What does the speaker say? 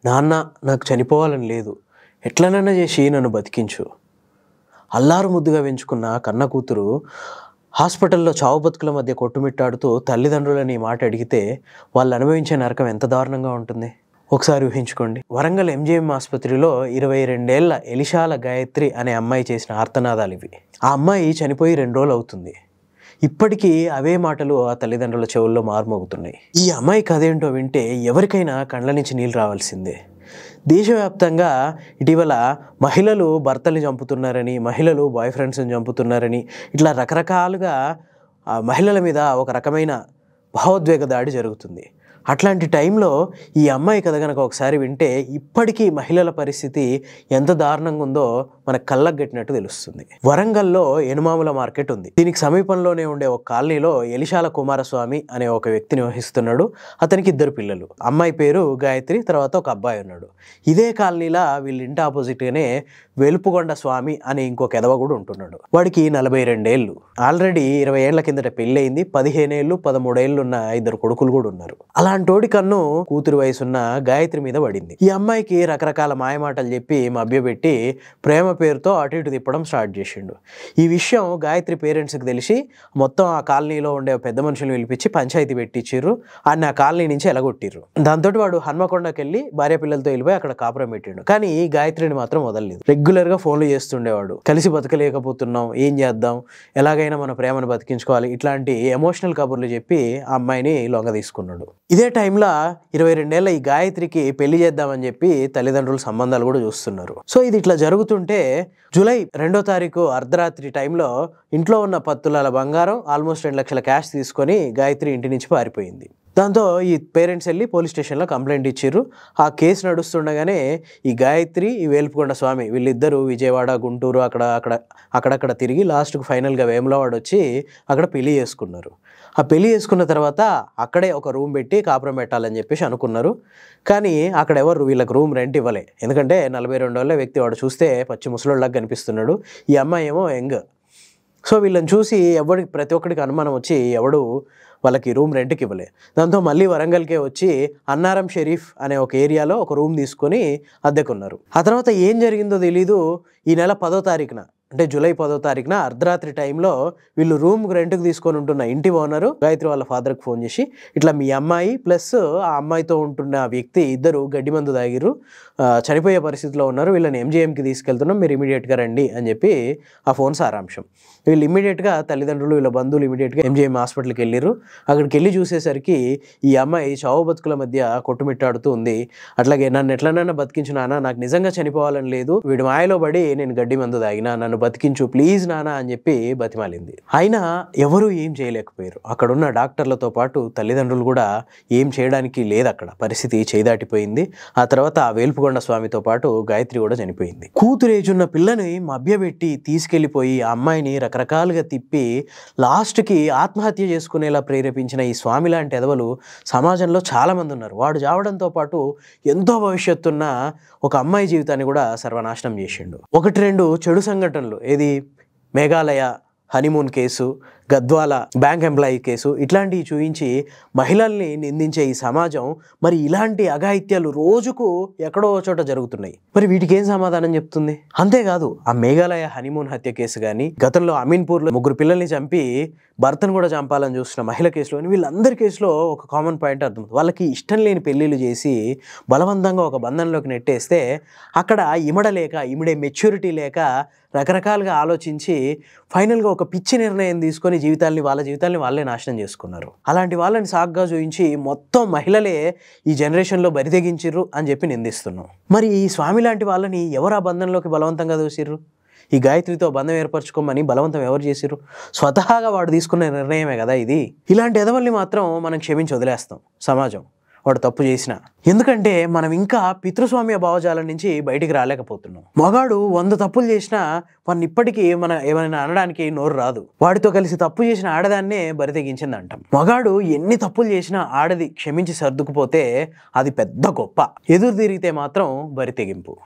నాన్న నాకు చనిపోవాలని లేదు, ఎట్లనైనా చేసి నన్ను బతికించు. అల్లారు ముద్దుగా పెంచుకున్న కన్న కూతురు హాస్పిటల్లో చావు బతుకుల మధ్య కొట్టుమిట్టాడుతూ తల్లిదండ్రులని ఈ మాట అడిగితే వాళ్ళు అనుభవించే నరకం ఎంత దారుణంగా ఉంటుంది ఒకసారి ఊహించుకోండి. వరంగల్ ఎంజీఎం ఆసుపత్రిలో 22 ఏళ్ల ఎలిషాల గాయత్రి అనే అమ్మాయి చేసిన ఆర్తనాదాలు ఇవి. ఆ అమ్మాయి చనిపోయి 2 రోజులు అవుతుంది. ఇప్పటికీ అవే మాటలు ఆ తల్లిదండ్రుల చెవుల్లో మారుమోగుతున్నాయి. ఈ అమ్మాయి కథ ఏంటో వింటే ఎవరికైనా కళ్ళ నుంచి నీళ్ళు రావాల్సిందే. దేశవ్యాప్తంగా ఇటీవల మహిళలు భర్తల్ని చంపుతున్నారని, మహిళలు బాయ్ ఫ్రెండ్స్ని చంపుతున్నారని, ఇట్లా రకరకాలుగా మహిళల మీద ఒక రకమైన భావోద్వేగ దాడి జరుగుతుంది. అట్లాంటి టైంలో ఈ అమ్మాయి కథ కనుక ఒకసారి వింటే ఇప్పటికీ మహిళల పరిస్థితి ఎంత దారుణంగా ఉందో మనకు కళ్ళకు గట్టినట్టు తెలుస్తుంది. వరంగల్లో ఎనుమాముల మార్కెట్ ఉంది. దీనికి సమీపంలోనే ఉండే ఒక కాలనీలో ఎలిషాల కుమారస్వామి అనే ఒక వ్యక్తి నివసిస్తున్నాడు. అతనికి 2 పిల్లలు. అమ్మాయి పేరు గాయత్రి, తర్వాత ఒక అబ్బాయి ఉన్నాడు. ఇదే కాలనీలో వీళ్ళ ఇంటి ఆపోజిట్గానే వెలుపుగొండ స్వామి అనే ఇంకొక ఎదవ కూడా ఉంటున్నాడు. వాడికి 42 ఏళ్ళు. ఆల్రెడీ 20 ఏళ్ల కిందట పెళ్ళయింది. 15 ఏళ్ళు 13 ఏళ్ళు ఉన్న 2 కొడుకులు కూడా ఉన్నారు. అలాంటోడి కన్ను కూతురు వయసున్న గాయత్రి మీద పడింది. ఈ అమ్మాయికి రకరకాల మాయమాటలు చెప్పి మభ్యపెట్టి ప్రేమ పేరుతో అటు ఇటు తిప్పడం స్టార్ట్ చేసిండు. ఈ విషయం గాయత్రి పేరెంట్స్కి తెలిసి మొత్తం ఆ కాలనీలో ఉండే పెద్ద మనుషులు పిలిపించి పంచాయతీ పెట్టించిర్రు. ఆయన ఆ కాలనీ నుంచి ఎలగొట్టిర్రు. దాంతో వాడు హన్మకొండకి వెళ్ళి భార్య పిల్లలతో వెళ్ళిపోయి అక్కడ కాపురం పెట్టిండు. కానీ గాయత్రిని మాత్రం వదలలేదు. రెగ్యులర్గా ఫోన్లు చేస్తుండేవాడు. కలిసి బతకలేకపోతున్నాం, ఏం చేద్దాం, ఎలాగైనా మన ప్రేమను బతికించుకోవాలి, ఇట్లాంటి ఎమోషనల్ కబుర్లు చెప్పి ఆ అమ్మాయిని లొంగ తీసుకున్నాడు. ఇదే టైంలో 22 ఏళ్ల ఈ గాయత్రికి పెళ్లి చేద్దామని చెప్పి తల్లిదండ్రుల సంబంధాలు కూడా చూస్తున్నారు. సో ఇది ఇట్లా జరుగుతుంటే జూలై 2వ తారీఖు అర్ధరాత్రి టైంలో ఇంట్లో ఉన్న 10 తులాల బంగారం, ఆల్మోస్ట్ 2 లక్షల క్యాష్ తీసుకొని గాయత్రి ఇంటి నుంచి పారిపోయింది. దాంతో ఈ పేరెంట్స్ వెళ్ళి పోలీస్ స్టేషన్లో కంప్లైంట్ ఇచ్చిర్రు. ఆ కేసు నడుస్తుండగానే ఈ గాయత్రి, ఈ వేలుపుకొండ స్వామి వీళ్ళిద్దరూ విజయవాడ, గుంటూరు అక్కడక్కడ తిరిగి లాస్ట్కు ఫైనల్గా వేములవాడ వచ్చి అక్కడ పెళ్లి చేసుకున్నారు. ఆ పెళ్లి చేసుకున్న తర్వాత అక్కడే ఒక రూమ్ పెట్టి కాపురం పెట్టాలని చెప్పేసి అనుకున్నారు. కానీ అక్కడ ఎవరు వీళ్ళకి రూమ్ రెంట్ ఇవ్వలే. ఎందుకంటే 42 ఏళ్ల వ్యక్తి, వాడు చూస్తే పచ్చి ముసలోళ్ళలాగా కనిపిస్తున్నాడు. ఈ అమ్మాయి ఏమో యంగ్. సో వీళ్ళని చూసి ప్రతి ఒక్కడికి అనుమానం వచ్చి ఎవడు వాళ్ళకి రూమ్ రెంట్కి ఇవ్వలే. దాంతో మళ్ళీ వరంగల్కే వచ్చి అన్నారం షరీఫ్ అనే ఒక ఏరియాలో ఒక రూమ్ తీసుకొని అద్దెకున్నారు. ఆ తర్వాత ఏం జరిగిందో తెలీదు. ఈ నెల 10వ తారీఖున, అంటే జూలై 10వ తారీఖున అర్ధరాత్రి టైంలో వీళ్ళు రూమ్కి రెంట్కి తీసుకొని ఉంటున్న ఇంటి ఓనరు గాయత్రి వాళ్ళ ఫాదర్కి ఫోన్ చేసి ఇట్లా మీ అమ్మాయి ప్లస్ ఆ అమ్మాయితో ఉంటున్న వ్యక్తి ఇద్దరు గడ్డి మందు తాగిర్రు, చనిపోయే పరిస్థితిలో ఉన్నారు, వీళ్ళని ఎంజీఎంకి తీసుకెళ్తున్నాం, మీరు ఇమీడియట్గా రండి అని చెప్పి ఆ ఫోన్ సారాంశం. వీళ్ళు ఇమీడియట్గా తల్లిదండ్రులు వీళ్ళ బంధువులు ఇమీడియట్గా ఎంజీఎం హాస్పిటల్కి వెళ్ళిర్రు. అక్కడికి వెళ్ళి చూసేసరికి ఈ అమ్మాయి చావు బతుకుల మధ్య కొట్టుమిట్టాడుతూ ఉంది. అట్లాగే నన్ను ఎట్లనైనా బతికించు నాన్న, నాకు నిజంగా చనిపోవాలని లేదు, వీడి మాయలో పడి నేను గడ్డి మందు తాగినా, నన్ను బతికించు ప్లీజ్ నాన్న అని చెప్పి బతిమాలింది. అయినా ఎవరూ ఏం చేయలేకపోయారు. అక్కడున్న డాక్టర్లతో పాటు తల్లిదండ్రులు కూడా ఏం చేయడానికి లేదు. అక్కడ పరిస్థితి చేదాటిపోయింది. ఆ తర్వాత ఆ వేలుపుకొండ స్వామితో పాటు గాయత్రి కూడా చనిపోయింది. కూతురేజున్న పిల్లని మభ్యపెట్టి తీసుకెళ్లిపోయి ఆ అమ్మాయిని రకరకాలుగా తిప్పి లాస్ట్కి ఆత్మహత్య చేసుకునేలా ప్రేరేపించిన ఈ స్వామి లాంటి ఎదవలు సమాజంలో చాలామంది ఉన్నారు. వాడు చావడంతో పాటు ఎంతో భవిష్యత్తున్న ఒక అమ్మాయి జీవితాన్ని కూడా సర్వనాశనం చేసిండు. 1-2 చెడు సంఘటనలు, ఏది Meghalaya honeymoon case, Gadwal bank employee case, ఇట్లాంటివి చూపించి మహిళల్ని నిందించే ఈ సమాజం మరి ఇలాంటి అఘాయిత్యాలు రోజుకు ఎక్కడో చోట జరుగుతున్నాయి. మరి వీటికి ఏం సమాధానం చెప్తుంది? అంతేకాదు ఆ మేఘాలయ హనీమూన్ హత్య కేసు కానీ, గతంలో అమీన్పూర్లో 3 పిల్లల్ని చంపి భర్తను కూడా చంపాలని చూస్తున్న మహిళ కేసులో, వీళ్ళందరి కేసులో ఒక కామన్ పాయింట్ అర్థం, వాళ్ళకి ఇష్టం లేని పెళ్ళిళ్ళు చేసి బలవంతంగా ఒక బంధంలోకి నెట్టేస్తే అక్కడ ఇమిడే మెచ్యూరిటీ లేక రకరకాలుగా ఆలోచించి ఫైనల్గా ఒక పిచ్చి నిర్ణయం తీసుకొని వాళ్ళ జీవితాల్ని వాళ్ళే నాశనం చేసుకున్నారు. అలాంటి వాళ్ళని సాగ్గా చూపించి మొత్తం మహిళలే ఈ జనరేషన్లో బరితెగించిర్రు అని చెప్పి నిందిస్తున్నాం. మరి ఈ స్వామి లాంటి వాళ్ళని ఎవరు ఆ బంధంలోకి బలవంతంగా దూసిర్రు? ఈ గాయత్రితో బంధం ఏర్పరచుకోమని బలవంతం ఎవరు చేసిర్రు? స్వతహాగా వాడు తీసుకున్న నిర్ణయమే కదా ఇది. ఇలాంటి ఎదవల్ని మాత్రం మనం క్షమించి వదిలేస్తాం సమాజం, వాడు తప్పు చేసిన. ఎందుకంటే మనం ఇంకా పితృస్వామ్య భావజాలం నుంచి బయటికి రాలేకపోతున్నాం. మగాడు 100 తప్పులు చేసినా వాడిని ఇప్పటికీ ఏమైనా అనడానికి నోరు రాదు. వాడితో కలిసి తప్పు చేసిన ఆడదాన్నే బరితెగించింది అంటాం. మగాడు ఎన్ని తప్పులు చేసినా ఆడది క్షమించి సర్దుకుపోతే అది పెద్ద గొప్ప. ఎదురు తిరిగితే మాత్రం బరితెగింపు.